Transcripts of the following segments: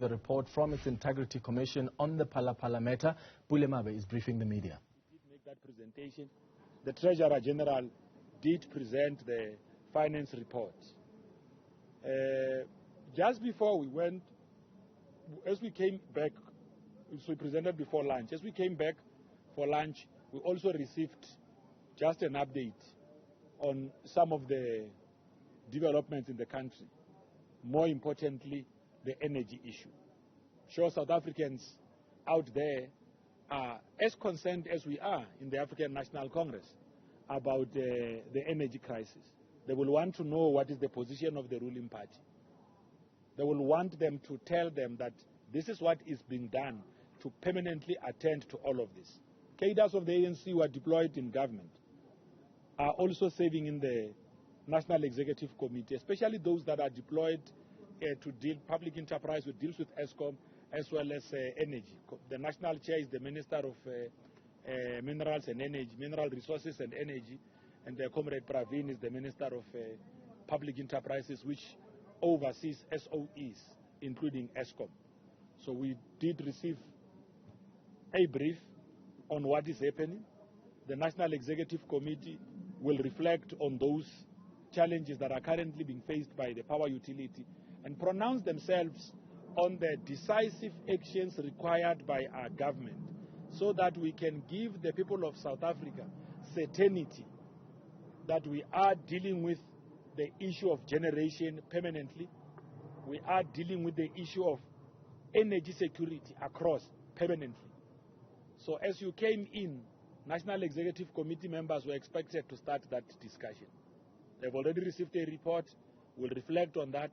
The report from its Integrity Commission on the Phala Phala matter. Bulemabe is briefing the media. He did make that presentation. The Treasurer General did present the finance report. Just before we went, as we came back, so we presented before lunch. As we came back for lunch, we also received just an update on some of the developments in the country. More importantly, the energy issue. Sure, South Africans out there are as concerned as we are in the African National Congress about the energy crisis. They will want to know what is the position of the ruling party. They will want them to tell them that this is what is being done to permanently attend to all of this. Cadres of the ANC who are deployed in government are also serving in the National Executive Committee, especially those that are deployed to deal public enterprise, who deals with ESCOM as well as energy. The national chair is the Minister of Minerals and Energy, Mineral Resources and Energy, and Comrade Praveen is the Minister of Public Enterprises, which oversees SOEs, including ESCOM. So we did receive a brief on what is happening. The National Executive Committee will reflect on those challenges that are currently being faced by the power utility and pronounce themselves on the decisive actions required by our government so that we can give the people of South Africa certainty that we are dealing with the issue of generation permanently. We are dealing with the issue of energy security across permanently. So as you came in, National Executive Committee members were expected to start that discussion. They've already received a report. We'll reflect on that.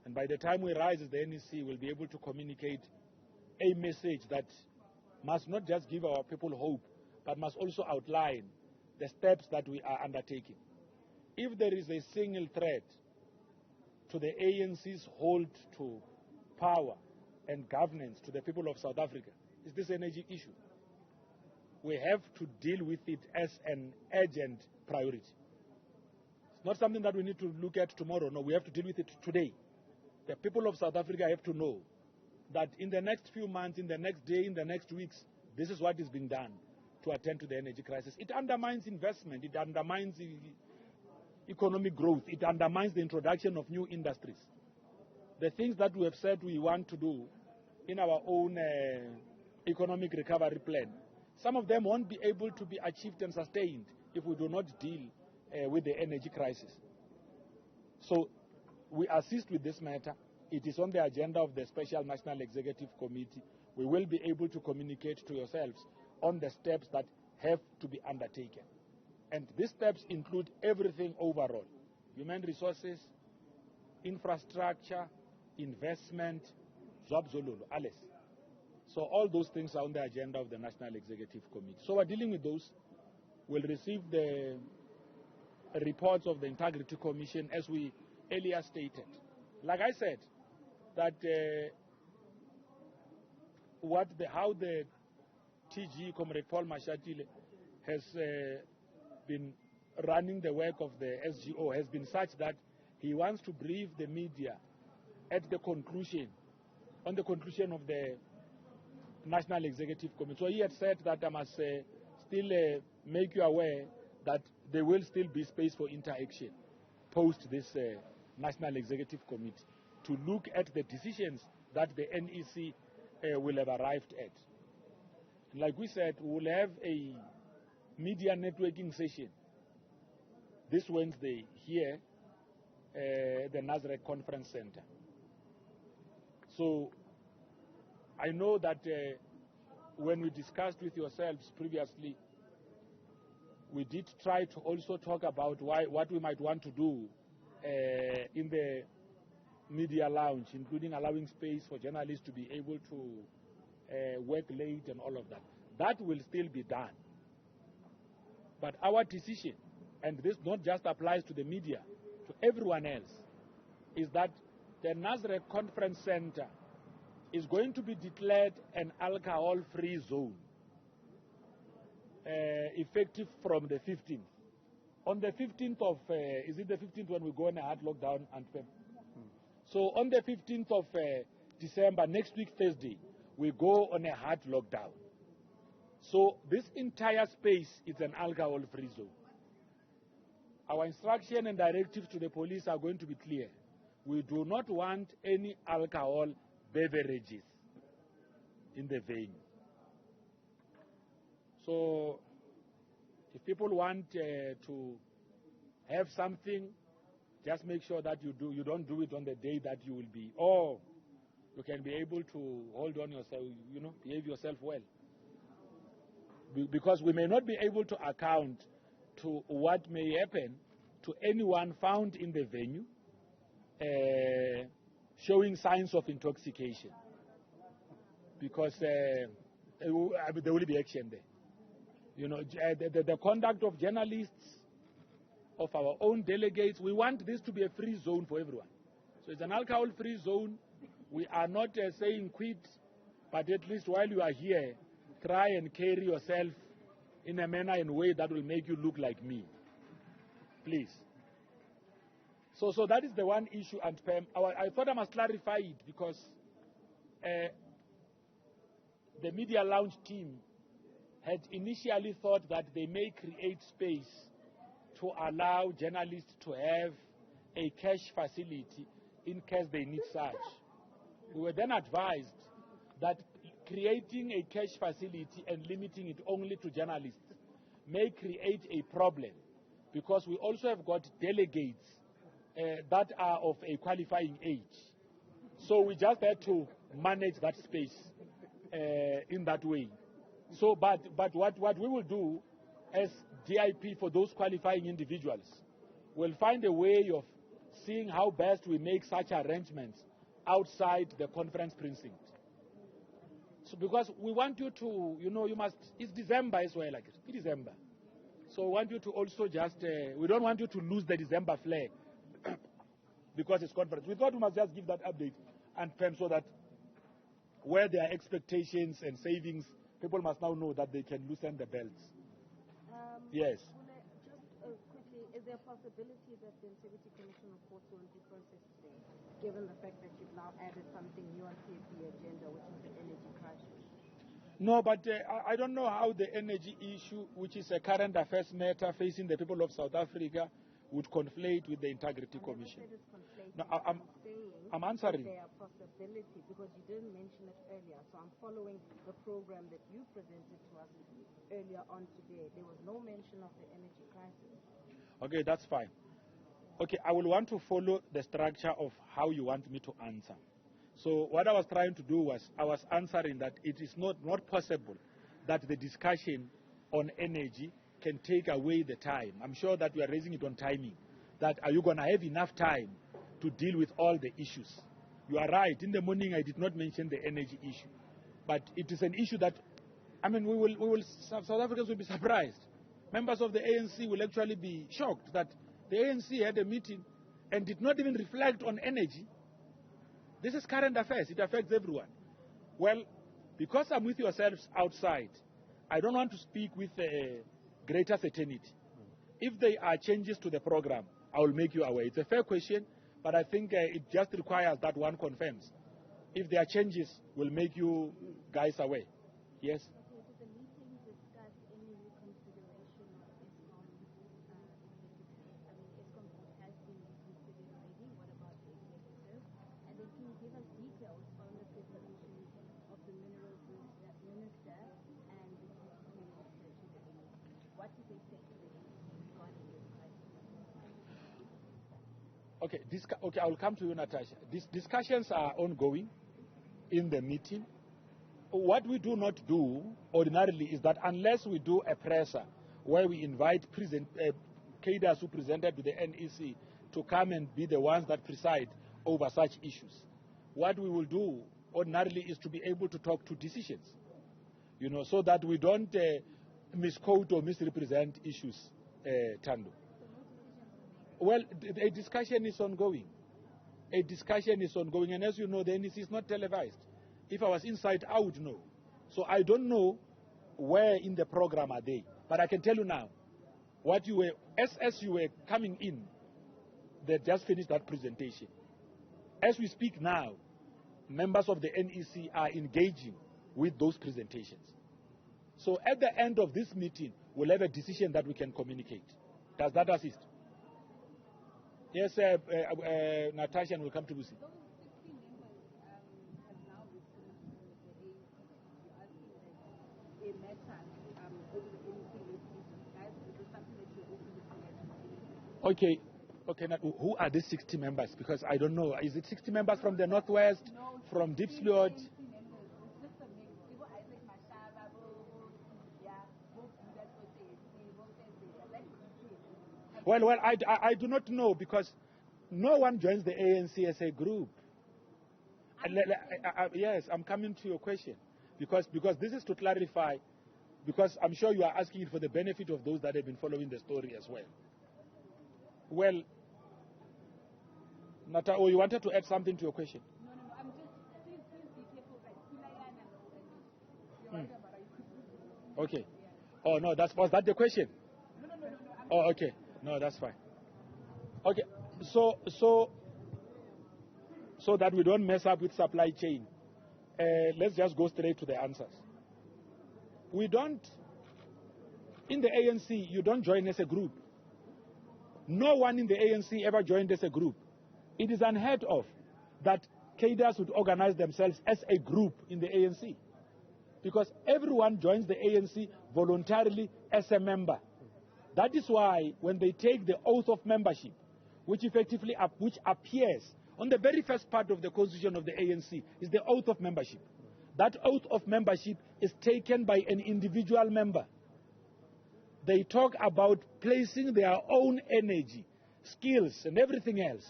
And by the time we rise as the NEC, we'll be able to communicate a message that must not just give our people hope, but must also outline the steps that we are undertaking. If there is a single threat to the ANC's hold to power and governance to the people of South Africa, is this energy issue. We have to deal with it as an urgent priority. It's not something that we need to look at tomorrow. No, we have to deal with it today. The people of South Africa have to know that in the next few months, in the next day, in the next weeks, this is what is being done to attend to the energy crisis. It undermines investment. It undermines economic growth. It undermines the introduction of new industries. The things that we have said we want to do in our own economic recovery plan, some of them won't be able to be achieved and sustained if we do not deal with the energy crisis. So we assist with this matter. It is on the agenda of the Special National Executive Committee. We will be able to communicate to yourselves on the steps that have to be undertaken. And these steps include everything overall: human resources, infrastructure, investment, Zwabzololo, alles. So all those things are on the agenda of the National Executive Committee. So we're dealing with those. We'll receive the reports of the Integrity Commission as we earlier stated. Like I said, that how the TG, Comrade Paul Mashatile, has been running the work of the SGO has been such that he wants to brief the media at the conclusion, on the conclusion of the National Executive Committee. So he had said that I must still make you aware that there will still be space for interaction post this National Executive Committee to look at the decisions that the NEC will have arrived at. Like we said, we will have a media networking session this Wednesday here at the Newzroom Conference Center. So I know that when we discussed with yourselves previously, we did try to also talk about what we might want to do in the media lounge, including allowing space for journalists to be able to work late and all of that. That will still be done. But our decision, and this not just applies to the media, to everyone else, is that the Newzroom Conference Center is going to be declared an alcohol-free zone, effective from the 15th. On the 15th of, is it the 15th when we go on a hard lockdown, Antwerp? So on the 15th of December, next week Thursday, we go on a hard lockdown. So this entire space is an alcohol-free zone. Our instruction and directives to the police are going to be clear. We do not want any alcohol beverages in the venue. So if people want to have something, just make sure that you don't do it on the day that you will be, or you can be able to hold on yourself, behave yourself well. Because we may not be able to account to what may happen to anyone found in the venue showing signs of intoxication. Because there will be action there. The conduct of journalists, of our own delegates, we want this to be a free zone for everyone. So it's an alcohol-free zone. We are not saying quit, but at least while you are here, try and carry yourself in a manner and way that will make you look like me. Please. So that is the one issue, and I thought I must clarify it because the media lounge team had initially thought that they may create space to allow journalists to have a cash facility in case they need such. We were then advised that creating a cash facility and limiting it only to journalists may create a problem, because we also have got delegates that are of a qualifying age. So we just had to manage that space in that way. So, but what we will do as DIP for those qualifying individuals, we'll find a way of seeing how best we make such arrangements outside the conference precinct. So because we want you to, it's December as well, like it's December. So we want you to also just, we don't want you to lose the December flair because it's conference. We thought we must just give that update and so that where there are expectations and savings, people must now know that they can loosen the belts. Yes. Just quickly, is there a possibility that the Integrity Commission reports won't be processed today, given the fact that you've now added something new onto the agenda, which is the energy crisis? No, but I don't know how the energy issue, which is a current affairs matter facing the people of South Africa, would conflate with the Integrity Commission. No, I'm answering. Is there a possibility, because you didn't mention it earlier, so I'm following the program that you presented to us earlier on today. There was no mention of the energy crisis. Okay, that's fine. Okay, I will want to follow the structure of how you want me to answer. So what I was trying to do was, I was answering that it is not possible that the discussion on energy can take away the time. I'm sure that we are raising it on timing. That are you going to have enough time to deal with all the issues? You are right. In the morning, I did not mention the energy issue. But it is an issue that, South Africans will be surprised. Members of the ANC will actually be shocked that the ANC had a meeting and did not even reflect on energy. This is current affairs. It affects everyone. Well, because I'm with yourselves outside, I don't want to speak with greater certainty. If there are changes to the program, I will make you aware. It's a fair question, but I think it just requires that one confirms. If there are changes, we'll make you guys aware. Yes? Okay, did the meeting discuss any reconsideration of ESCOM executive? ESCOM has been reconsidered already. What about the executive? And then can you give us details on the presentation of the minerals minister and the deputy minister to the NEC? What did they say to the NEC regarding this crisis? Okay, I will come to you, Natasha. These discussions are ongoing in the meeting. What we do not do ordinarily is that unless we do a presser where we invite cadres who presented to the NEC to come and be the ones that preside over such issues, what we will do ordinarily is to be able to talk to decisions, so that we don't misquote or misrepresent issues, Tando. Well, a discussion is ongoing. A discussion is ongoing, and as you know, the NEC is not televised. If I was inside, I would know. So I don't know where in the program are they. But I can tell you now, what you were, as you were coming in, they just finished that presentation. As we speak now, members of the NEC are engaging with those presentations. So at the end of this meeting, we'll have a decision that we can communicate. Does that assist? Yes, Natasha, and we'll come to Lucy. Those 16 members have now returned to the ANC. You're asking that a matter over the ANC litigation. Guys, is this something that you're open to? Okay. Okay, now, who are these 60 members? Because I don't know. Is it 60 members from the Northwest, No, from Deep Slot? ANC members. It's just a mix. People Isaac Mashaba, Well, I do not know, because no one joins the ANC as a group. Yes, I'm coming to your question. Because this is to clarify, because I'm sure you are asking it for the benefit of those that have been following the story as well. Well, Nata, you wanted to add something to your question? No, I'm just, please be careful. Like, Okay. Oh, no, was that the question? No. Oh, okay. No, that's fine. Okay, so that we don't mess up with supply chain, let's just go straight to the answers. We don't, in the ANC, you don't join as a group. No one in the ANC ever joined as a group. It is unheard of that cadres would organize themselves as a group in the ANC, because everyone joins the ANC voluntarily as a member. That is why when they take the oath of membership, which effectively which appears on the very first part of the constitution of the ANC, is the oath of membership. That oath of membership is taken by an individual member. They talk about placing their own energy, skills, and everything else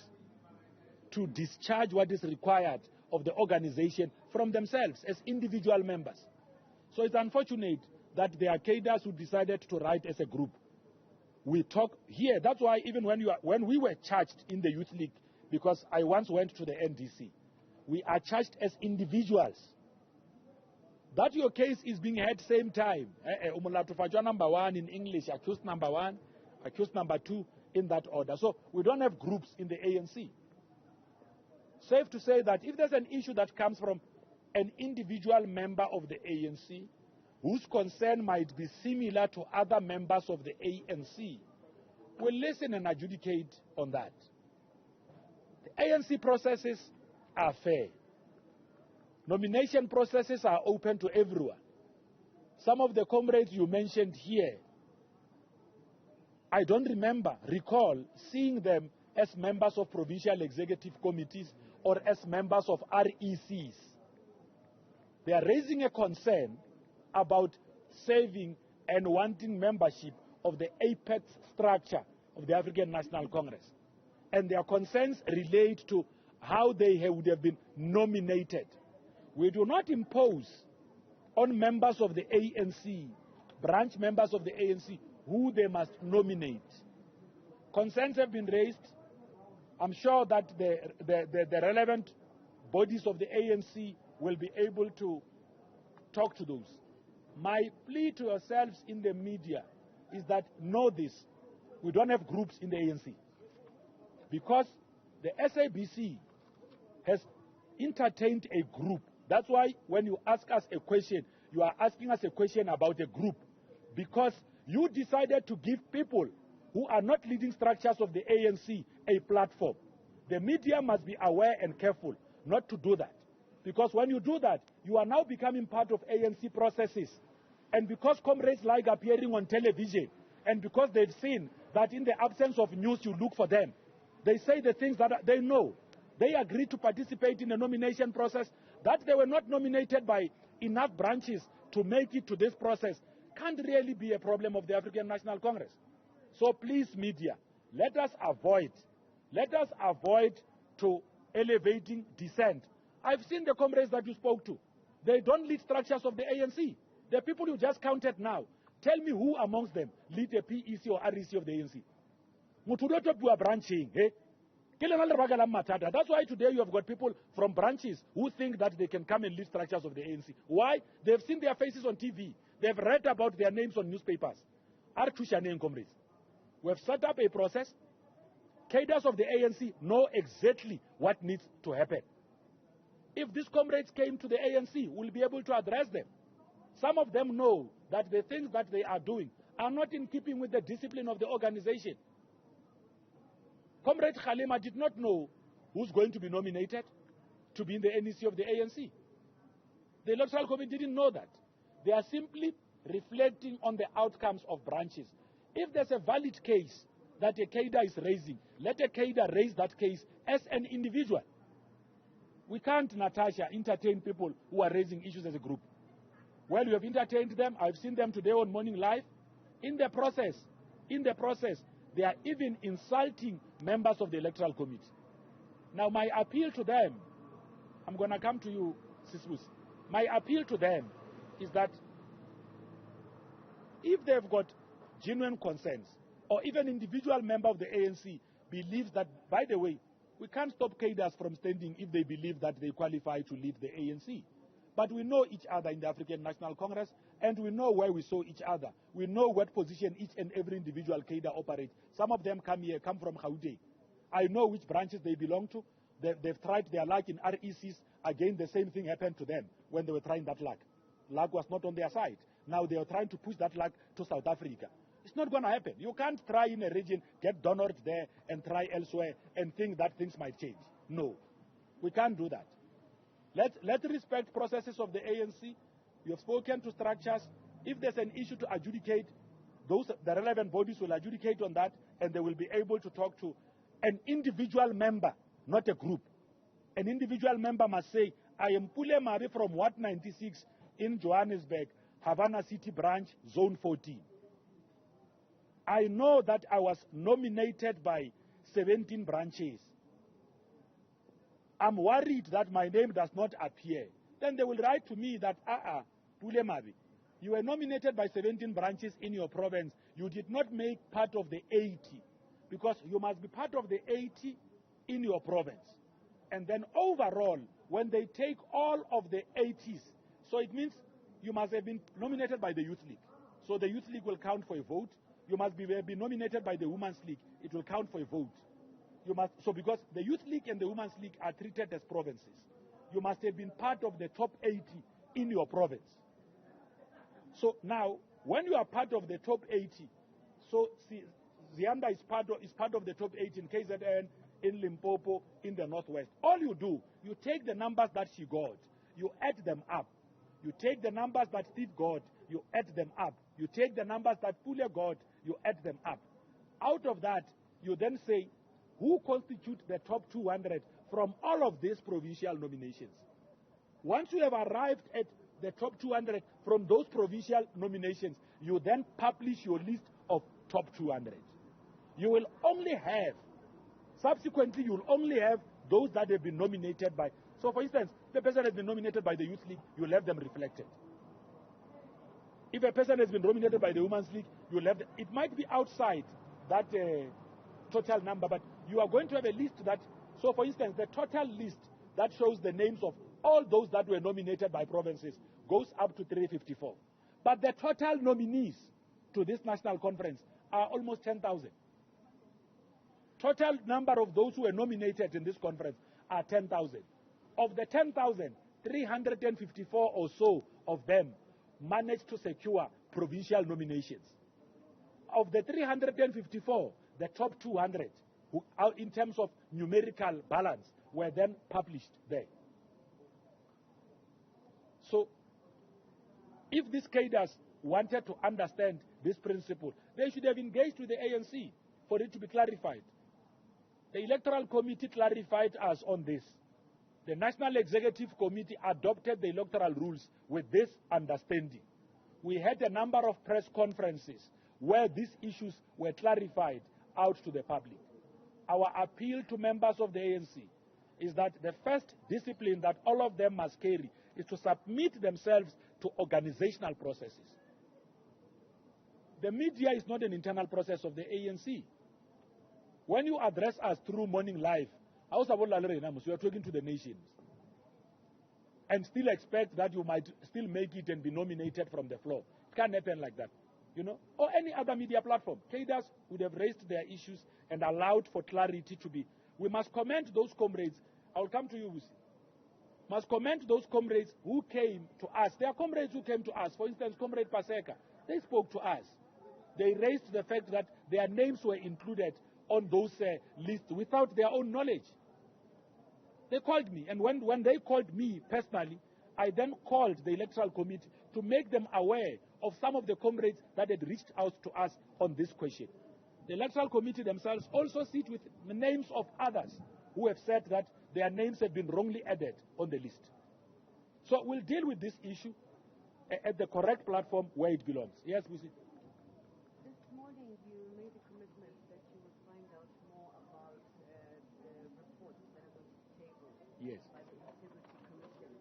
to discharge what is required of the organization from themselves as individual members. So it's unfortunate that there are cadres who decided to write as a group. We talk here, that's why even when we were charged in the Youth League, because I once went to the NDC, we are charged as individuals. That your case is being heard same time. Number 1 in English, accused number 1, accused number 2, in that order. So we don't have groups in the ANC. Safe to say that if there's an issue that comes from an individual member of the ANC, whose concern might be similar to other members of the ANC, we'll listen and adjudicate on that. The ANC processes are fair. Nomination processes are open to everyone. Some of the comrades you mentioned here, I don't recall seeing them as members of provincial executive committees or as members of RECs. They are raising a concern about saving and wanting membership of the apex structure of the African National Congress. And their concerns relate to how they would have been nominated. We do not impose on members of the ANC, branch members of the ANC, who they must nominate. Concerns have been raised. I'm sure that the relevant bodies of the ANC will be able to talk to those. My plea to yourselves in the media is that know this: we don't have groups in the ANC, because the SABC has entertained a group. That's why when you ask us a question, you are asking us a question about a group, because you decided to give people who are not leading structures of the ANC a platform. The media must be aware and careful not to do that, because when you do that, you are now becoming part of ANC processes. And because comrades like appearing on television, and because they've seen that in the absence of news you look for them, they say the things that they know. They agreed to participate in the nomination process. That they were not nominated by enough branches to make it to this process can't really be a problem of the African National Congress. So please, media, let us avoid to elevating dissent. I've seen the comrades that you spoke to. They don't lead structures of the ANC. The people you just counted now, tell me who amongst them lead a PEC or REC of the ANC. Branching, eh? That's why today you have got people from branches who think that they can come and lead structures of the ANC. Why? They've seen their faces on TV. They've read about their names on newspapers. We have set up a process. Cadres of the ANC know exactly what needs to happen. If these comrades came to the ANC, we'll be able to address them. Some of them know that the things that they are doing are not in keeping with the discipline of the organization. Comrade Khalima did not know who's going to be nominated to be in the NEC of the ANC. The Electoral Committee didn't know that. They are simply reflecting on the outcomes of branches. If there's a valid case that a cadre is raising, let a cadre raise that case as an individual. We can't, Natasha, entertain people who are raising issues as a group. Well, you have entertained them. I've seen them today on Morning Live. In the process, they are even insulting members of the Electoral Committee. Now, my appeal to them, I'm going to come to you, Sisbus. My appeal to them is that if they've got genuine concerns, or even individual member of the ANC believes that, by the way, we can't stop cadres from standing if they believe that they qualify to lead the ANC. But we know each other in the African National Congress, and we know where we saw each other. We know what position each and every individual cadre operates. Some of them come from Gauteng. I know which branches they belong to. They've tried their luck in RECs. Again, the same thing happened to them when they were trying that luck. Luck was not on their side. Now they are trying to push that luck to South Africa. It's not going to happen. You can't try in a region, get donors there, and try elsewhere, and think that things might change. No. We can't do that. Let's respect processes of the ANC. You have spoken to structures. If there's an issue to adjudicate, the relevant bodies will adjudicate on that, and they will be able to talk to an individual member, not a group. An individual member must say, I am Pule Mabe from Ward 96 in Johannesburg, Havana City Branch, Zone 14. I know that I was nominated by 17 branches. I'm worried that my name does not appear. Then they will write to me that, Pule Mabe, you were nominated by 17 branches in your province. You did not make part of the 80, because you must be part of the 80 in your province. And then overall, when they take all of the 80s, so it means you must have been nominated by the Youth League. So the Youth League will count for a vote. You must be nominated by the Women's League. It will count for a vote. So because the Youth League and the Women's League are treated as provinces, you must have been part of the top 80 in your province. So now, when you are part of the top 80, so Zianda is part of the top 80 in KZN, in Limpopo, in the Northwest. All you do, you take the numbers that she got, you add them up. You take the numbers that Steve got, you add them up. You take the numbers that Pule got, you add them up. Out of that, you then say, who constitutes the top 200 from all of these provincial nominations? Once you have arrived at the top 200 from those provincial nominations, you then publish your list of top 200. You will only have, subsequently, you will only have those that have been nominated by. So, for instance, if a person has been nominated by the Youth League, you will have them reflected. If a person has been nominated by the Women's League, you will have them. It might be outside that total number, but you are going to have a list that. So, for instance, the total list that shows the names of all those that were nominated by provinces goes up to 354. But the total nominees to this national conference are almost 10,000. Total number of those who were nominated in this conference are 10,000. Of the 10,000, 354 or so of them managed to secure provincial nominations. Of the 354, the top 200, who, in terms of numerical balance, were then published there. So, if these cadres wanted to understand this principle, they should have engaged with the ANC for it to be clarified. The Electoral Committee clarified us on this. The National Executive Committee adopted the electoral rules with this understanding. We had a number of press conferences where these issues were clarified out to the public. Our appeal to members of the ANC is that the first discipline that all of them must carry is to submit themselves to organizational processes. The media is not an internal process of the ANC. When you address us through Morning Live, you are talking to the nations. And still expect that you might still make it and be nominated from the floor. It can't happen like that. Or any other media platform. Cadres would have raised their issues and allowed for clarity to be. We must commend those comrades. I will come to you, Wusi. must commend those comrades who came to us. There are comrades who came to us. For instance, Comrade Paseka, they spoke to us. They raised the fact that their names were included on those lists without their own knowledge. They called me, and when they called me personally, I then called the Electoral Committee to make them aware of some of the comrades that had reached out to us on this question. The Electoral Committee themselves also sit with the names of others who have said that their names have been wrongly added on the list. So we'll deal with this issue at the correct platform where it belongs. Yes, we see. This morning you made a commitment that you would find out more about the reports that are going to be tabled by the Integrity Commission.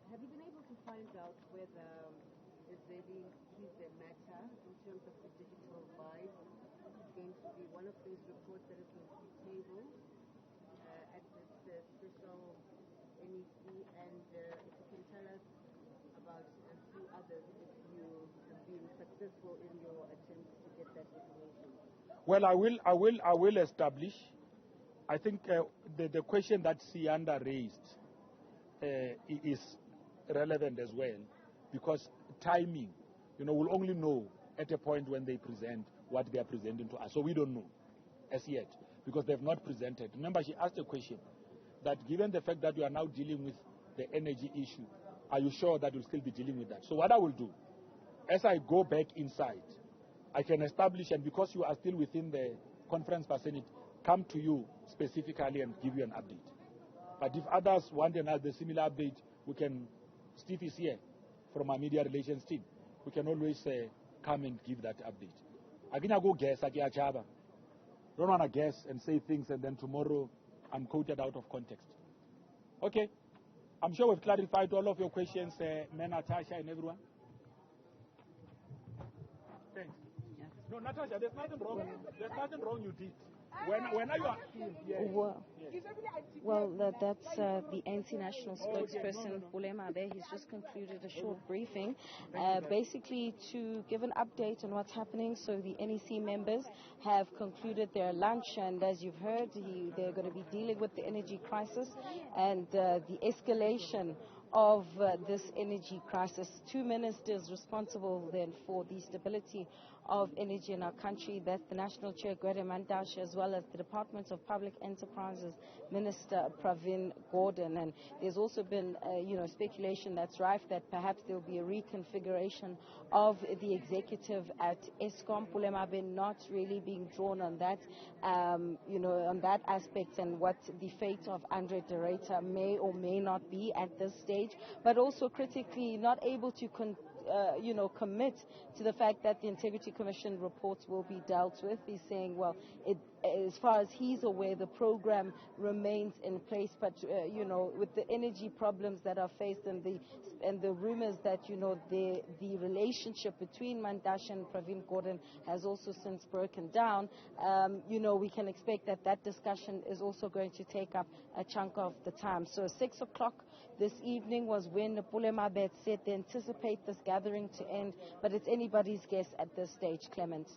Have you been able to find out whether Israeli keys their matter in terms of the digital vibe is going to be one of those reports that is going to be tabled at this special NEC, and if you can tell us about a few others if you have been successful in your attempts to get that information? Well, I will establish. I think the question that Sianda raised is relevant as well, because timing, we'll only know at a point when they present what they are presenting to us. So we don't know as yet, because they've not presented. Remember, she asked a question that given the fact that you are now dealing with the energy issue, are you sure that you'll still be dealing with that? So what I will do, as I go back inside, I can establish, and because you are still within the conference vicinity, come to you specifically and give you an update. But if others want another similar update, we can, Steve is here from our media relations team. We can always come and give that update. I can go guess, don't want to guess and say things and then tomorrow I'm quoted out of context. Okay. I'm sure we've clarified all of your questions, Natasha and everyone. Thanks. Yeah. No, Natasha, there's nothing wrong. There's nothing wrong you did. When are you accused? Yes. Well, that's the ANC national spokesperson, Phala Phala. He's just concluded a short briefing, basically to give an update on what's happening. So the NEC members have concluded their lunch, and as you've heard, they're going to be dealing with the energy crisis and the escalation of this energy crisis. Two ministers responsible then for the stability of energy in our country. That's the National Chair, Gwede Mantashe, as well as the Department of Public Enterprises Minister Pravin Gordhan. And there's also been, speculation that's rife that perhaps there will be a reconfiguration of the executive at Eskom. Phala Phala not really being drawn on that, on that aspect, and what the fate of Andre de Ruyter may or may not be at this stage. But also critically not able to commit to the fact that the Integrity Commission reports will be dealt with. He's saying, well, as far as he's aware, the program remains in place, but with the energy problems that are faced and the rumors that the relationship between Mantashe and Pravin Gordhan has also since broken down, we can expect that discussion is also going to take up a chunk of the time. So 6 o'clock this evening was when Phala Phala said they anticipate this gathering to end, but it's anybody's guess at this stage, Clement.